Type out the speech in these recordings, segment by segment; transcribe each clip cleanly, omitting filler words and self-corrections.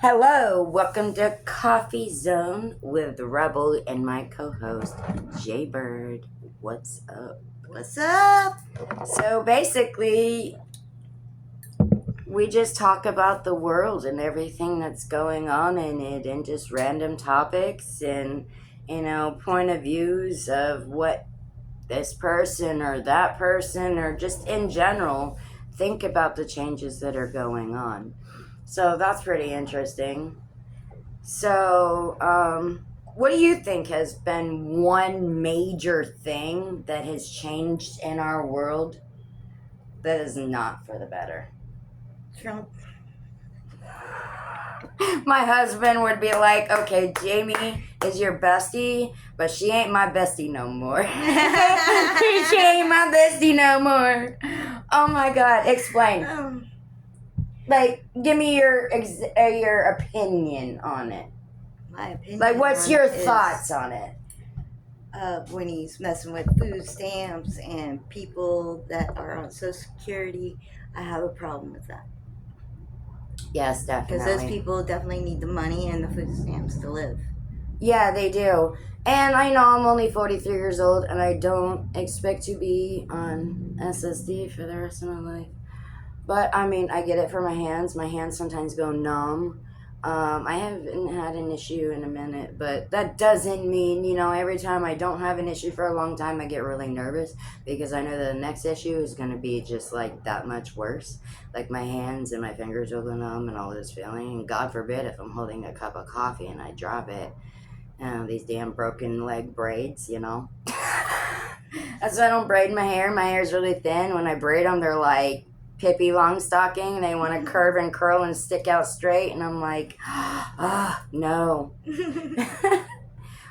Hello, welcome to Coffee Zone with Rebel and my co-host Jay Bird. What's up? What's up? So basically, we just talk about the world and everything that's going on in it, and just random topics and point of views of what this person or that person or just in general think about the changes that are going on. So that's pretty interesting. So, what do you think has been one major thing that has changed in our world that is not for the better? Trump. My husband would be like, okay, Jamie is your bestie, but she ain't my bestie no more. She ain't my bestie no more. Oh my God, explain. Like, give me your opinion on it. My opinion. Like, what's your thoughts on it? When he's messing with food stamps and people that are on Social Security, I have a problem with that. Yes, definitely. Because those people definitely need the money and the food stamps to live. Yeah, they do. And I know I'm only 43 years old and I don't expect to be on SSD for the rest of my life. But I mean, I get it for my hands. My hands sometimes go numb. I haven't had an issue in a minute, but that doesn't mean, every time I don't have an issue for a long time, I get really nervous because I know the next issue is going to be just like that much worse. Like my hands and my fingers will go numb and all this feeling. And God forbid if I'm holding a cup of coffee and I drop it. These damn broken leg braids, That's why I don't braid my hair. My hair's really thin. When I braid them, they're like Pippi Longstocking. They want to curve and curl and stick out straight. And I'm like, no.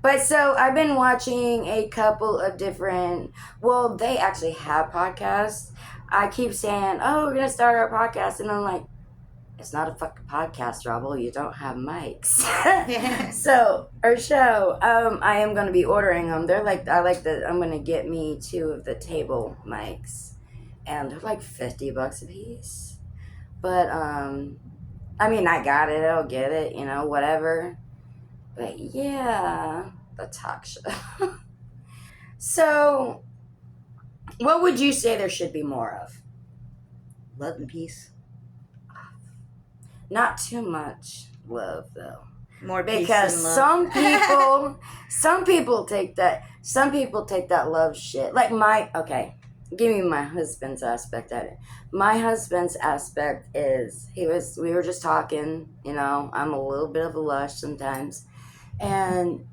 But so I've been watching a couple of different, well, they actually have podcasts. I keep saying, oh, we're going to start our podcast. And I'm like, it's not a fucking podcast, Robble. You don't have mics. So, our show, I am going to be ordering them. They're like, I'm going to get me 2 of the table mics. And they're like $50 a piece. But, I mean, I got it. I'll get it, whatever. But yeah, the talk show. So, what would you say there should be more of? Love and peace. Not too much love, though. More peace because and love. some people take that love shit. Like give me my husband's aspect at it. My husband's aspect is we were just talking, I'm a little bit of a lush sometimes, and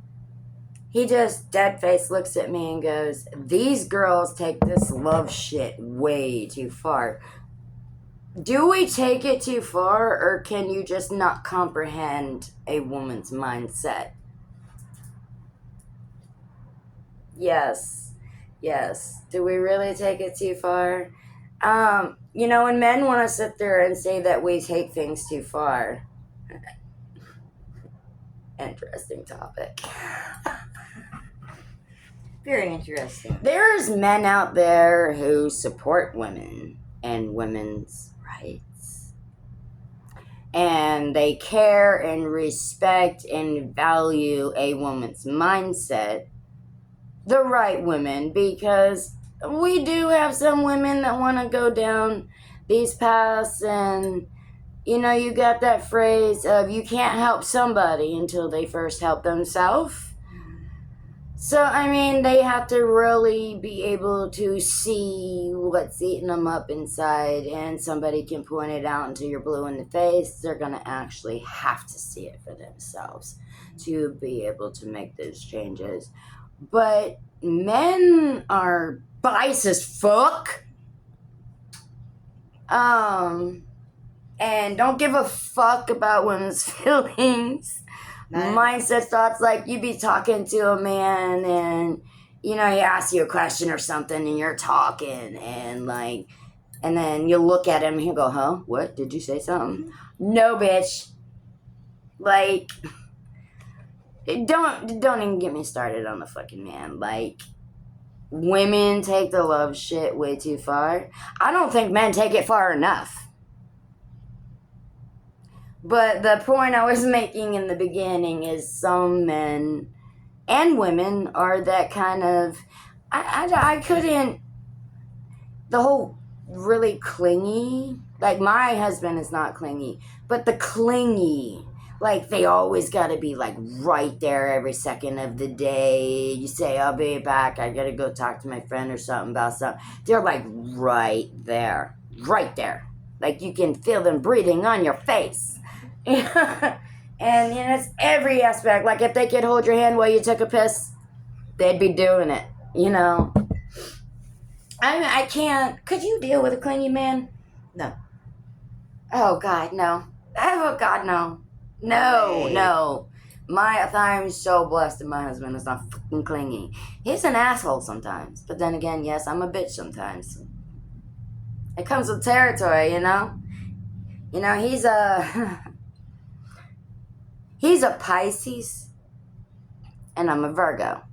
he just dead face looks at me and goes, these girls take this love shit way too far. Do we take it too far, or can you just not comprehend a woman's mindset? Yes. Do we really take it too far? When men want to sit there and say that we take things too far, interesting topic. Very interesting. There's men out there who support women and women's rights. And they care and respect and value a woman's mindset. The right women, because we do have some women that want to go down these paths, and you got that phrase of you can't help somebody until they first help themselves. So, I mean, they have to really be able to see what's eating them up inside, and somebody can point it out until you're blue in the face. They're going to actually have to see it for themselves to be able to make those changes. But men are biased as fuck. And don't give a fuck about women's feelings. Mindset thoughts, like you be talking to a man and he asks you a question or something and you're talking and then you look at him and he'll go, huh? What? Did you say something? No, bitch. Like, don't even get me started on the fucking man. Like, women take the love shit way too far. I don't think men take it far enough. But the point I was making in the beginning is some men and women are that kind of. I couldn't. The whole really clingy. Like, my husband is not clingy, but the clingy. Like, they always got to be, like, right there every second of the day. You say, I'll be back. I got to go talk to my friend or something about something. They're, like, right there. Right there. Like, you can feel them breathing on your face. And, it's every aspect. Like, if they could hold your hand while you took a piss, they'd be doing it, I can't. Could you deal with a clingy man? No. Oh, God, no. Oh, God, no. No, Right. no. I'm so blessed that my husband is not fucking clingy. He's an asshole sometimes. But then again, yes, I'm a bitch sometimes. It comes with territory, he's a... he's a Pisces, and I'm a Virgo.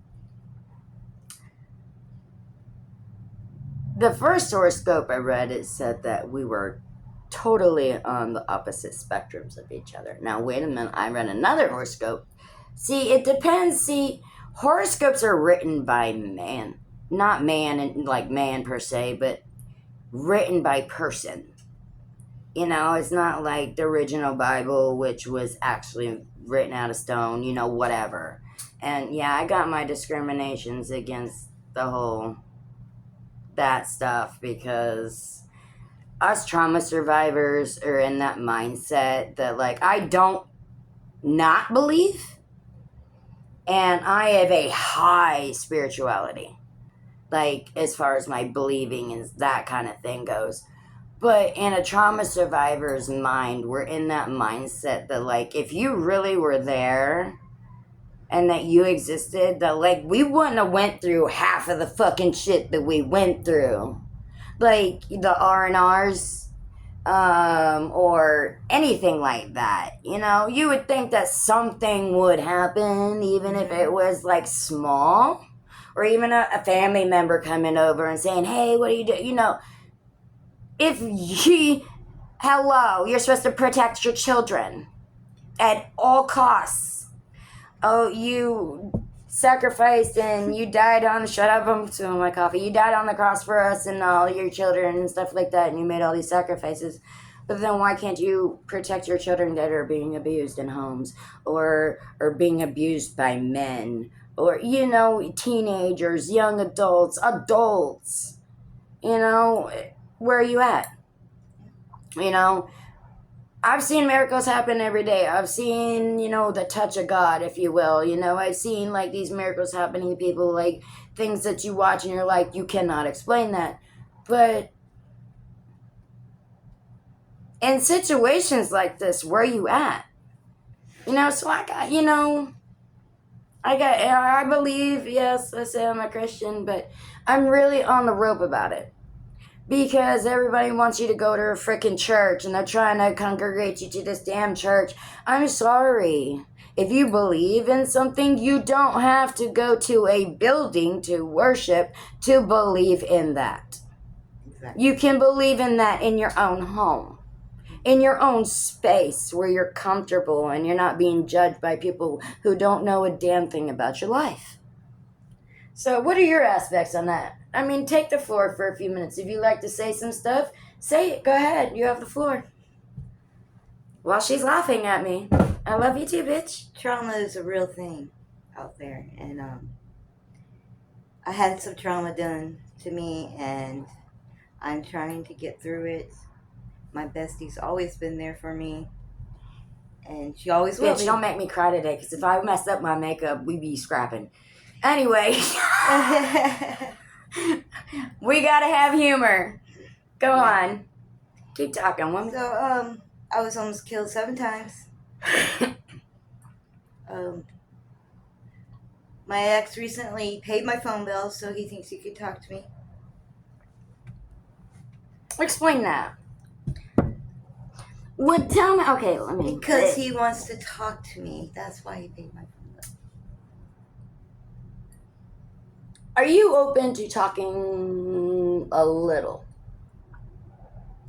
The first horoscope I read, it said that we were totally on the opposite spectrums of each other. Now, wait a minute. I read another horoscope. See, it depends. See, horoscopes are written by man. Not man and like man per se, but written by person. It's not like the original Bible, which was actually written out of stone, whatever. And yeah, I got my discriminations against the whole that stuff because us trauma survivors are in that mindset that, like, I don't not believe, and I have a high spirituality, like, as far as my believing and that kind of thing goes. But in a trauma survivor's mind, we're in that mindset that, like, if you really were there and that you existed, that, like, we wouldn't have went through half of the fucking shit that we went through. Like, the R&Rs, or anything like that. You would think that something would happen, even if it was, like, small, or even a family member coming over and saying, hey, what do you do? If you're supposed to protect your children at all costs. Oh, you sacrificed and you died on, shut up, I'm spilling my coffee. You died on the cross for us and all your children and stuff like that, and you made all these sacrifices. But then why can't you protect your children that are being abused in homes or being abused by men or, teenagers, young adults, where are you at? I've seen miracles happen every day. I've seen, the touch of God, if you will. I've seen, like, these miracles happening to people, like, things that you watch and you're like, you cannot explain that. But in situations like this, where are you at? So I believe, yes, I say I'm a Christian, but I'm really on the rope about it. Because everybody wants you to go to a freaking church and they're trying to congregate you to this damn church. I'm sorry. If you believe in something, you don't have to go to a building to worship to believe in that. Exactly. You can believe in that in your own home, in your own space where you're comfortable and you're not being judged by people who don't know a damn thing about your life. So what are your aspects on that? I mean, take the floor for a few minutes. If you like to say some stuff, say it. Go ahead. You have the floor. While she's laughing at me. I love you too, bitch. Trauma is a real thing out there. And I had some trauma done to me, and I'm trying to get through it. My bestie's always been there for me. And she always will Bitch, be. don't make me cry today, because if I mess up my makeup, we be scrapping. Anyway. We gotta have humor. Go on. Keep talking, woman. So, I was almost killed 7 times. My ex recently paid my phone bill, so he thinks he could talk to me. Explain that. What? Tell me. Okay, let me. Because he wants to talk to me. That's why he paid my phone bill. Are you open to talking a little?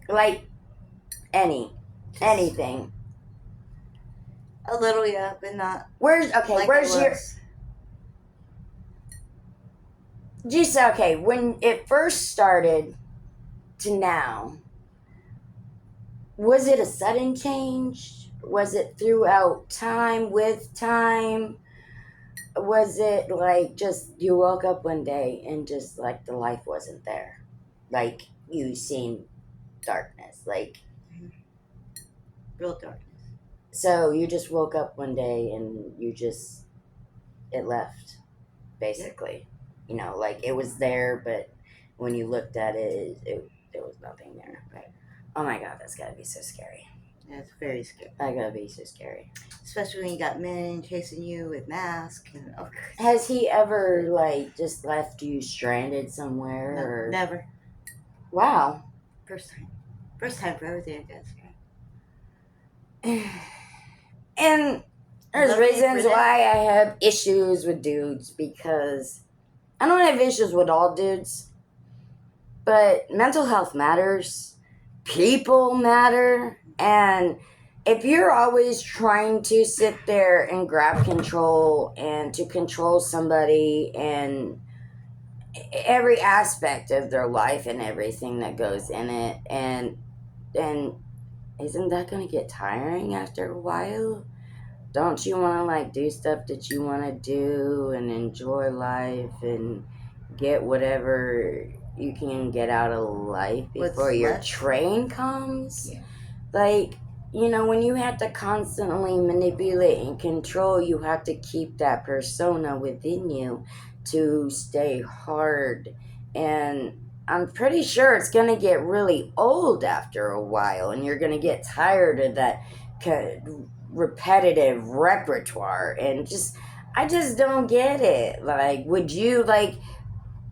Like anything? little, yeah, but not Where's like where's it your was. just okay, when it first started to now, was it a sudden change? Was it throughout time, with time? Was it like just you woke up one day and just like the life wasn't there? Like you seen darkness. Like Real darkness. so you just woke up one day and you just it left, basically. You know, like it was there, but when you looked at it, there was nothing there. Right. Oh my god, that's gotta be so scary. Yeah, it's very scary. That gotta be so scary. Especially when you got men chasing you with masks and Has he ever like just left you stranded somewhere? No, or never. Wow. First time. First time for everything, I guess. And there's Lucky reasons for them. why I have issues with dudes, because I don't have issues with all dudes, but mental health matters, people matter, and if you're always trying to sit there and grab control and to control somebody and every aspect of their life and everything that goes in it, and isn't that going to get tiring after a while? Don't you want to like do stuff that you want to do and enjoy life and get whatever you can get out of life before What's your left? train comes? Yeah. Like, you know, when you have to constantly manipulate and control, you have to keep that persona within you to stay hard. And I'm pretty sure it's going to get really old after a while, and you're going to get tired of that repetitive repertoire. And I just don't get it. Like, would you, like,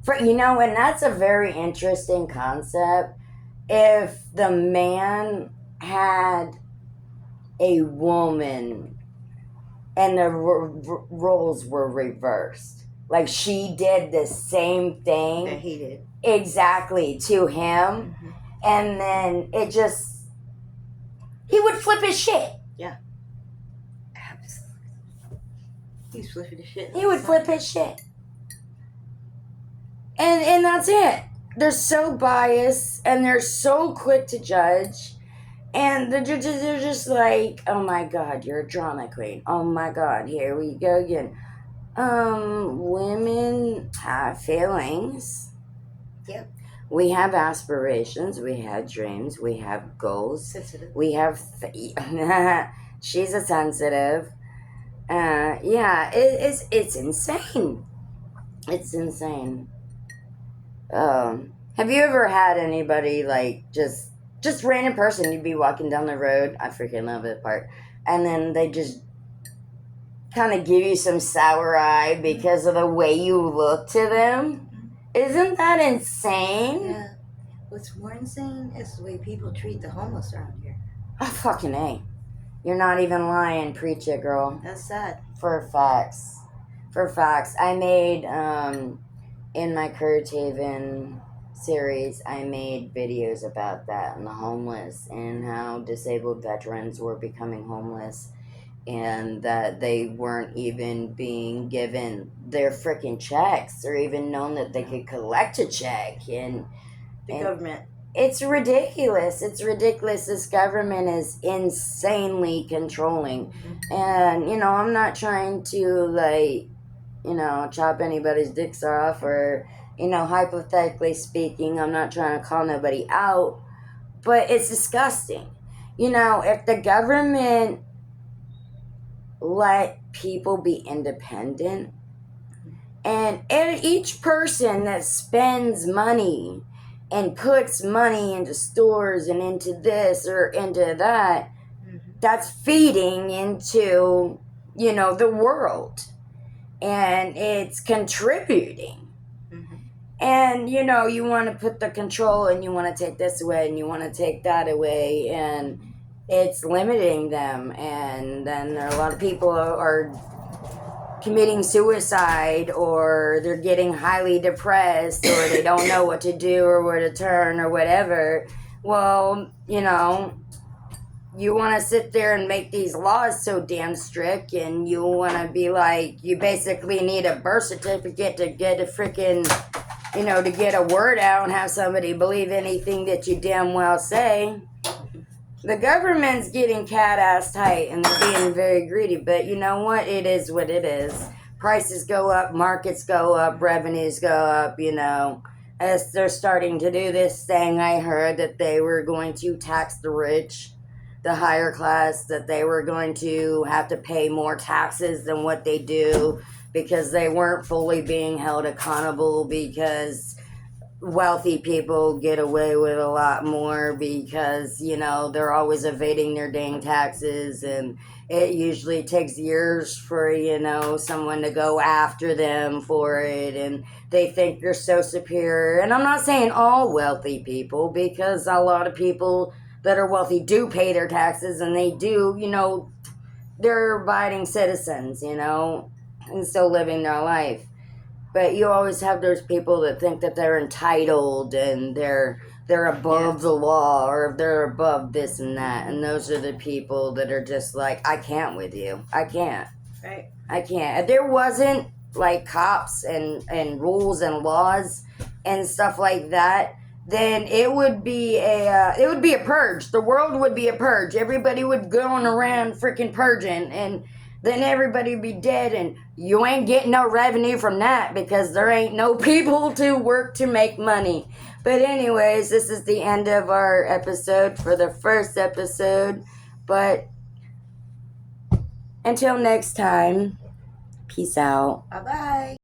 and that's a very interesting concept. If the man had a woman and the roles were reversed, like she did the same thing That he did. exactly to him, and then he would flip his shit. Yeah. Absolutely. He's flipping his shit. He would flip his shit. And that's it. They're so biased and they're so quick to judge. And they're just like, oh my god, you're a drama queen. Oh my god, here we go again. Women have feelings. Yep. We have aspirations. We have dreams. We have goals. Sensitive. We have. She's a sensitive. Yeah, it's insane. It's insane. Have you ever had anybody like just random person, you'd be walking down the road, I freaking love that part, and then they just kind of give you some sour eye because of the way you look to them? Isn't that insane? Yeah. What's more insane is the way people treat the homeless around here. Oh, fucking A. You're not even lying. Preach it, girl. That's sad. For facts. I made, in my Courage Haven series, I made videos about that and the homeless and how disabled veterans were becoming homeless and that they weren't even being given their freaking checks or even known that they could collect a check. And government. It's ridiculous. This government is insanely controlling. And, I'm not trying to, like, chop anybody's dicks off or, hypothetically speaking, I'm not trying to call nobody out, but it's disgusting. If the government let people be independent and each person that spends money and puts money into stores and into this or into that, that's feeding into, the world. And it's contributing. And, you want to put the control and you want to take this away and you want to take that away. And it's limiting them. And then there are a lot of people are committing suicide, or they're getting highly depressed, or they don't know what to do or where to turn or whatever. Well, you want to sit there and make these laws so damn strict, and you want to be like, you basically need a birth certificate to get a freaking, to get a word out and have somebody believe anything that you damn well say. The government's getting cat-ass tight, and they're being very greedy, but you know what? It is what it is. Prices go up, markets go up, revenues go up, as they're starting to do this thing. I heard that they were going to tax the rich, the higher class, that they were going to have to pay more taxes than what they do because they weren't fully being held accountable, because wealthy people get away with a lot more because they're always evading their dang taxes, and it usually takes years for someone to go after them for it, and they think they're so superior. And I'm not saying all wealthy people, because a lot of people that are wealthy do pay their taxes, and they do, they're abiding citizens, and still living their life. But you always have those people that think that they're entitled, and they're above the law, or they're above this and that. And those are the people that are just like, I can't with you. I can't. Right. I can't. If there wasn't like cops and rules and laws and stuff like that, then it would be a purge. The world would be a purge. Everybody would go on around freaking purging, and then everybody would be dead, and you ain't getting no revenue from that because there ain't no people to work to make money. But anyways, this is the end of our episode for the first episode. But until next time, peace out. Bye bye.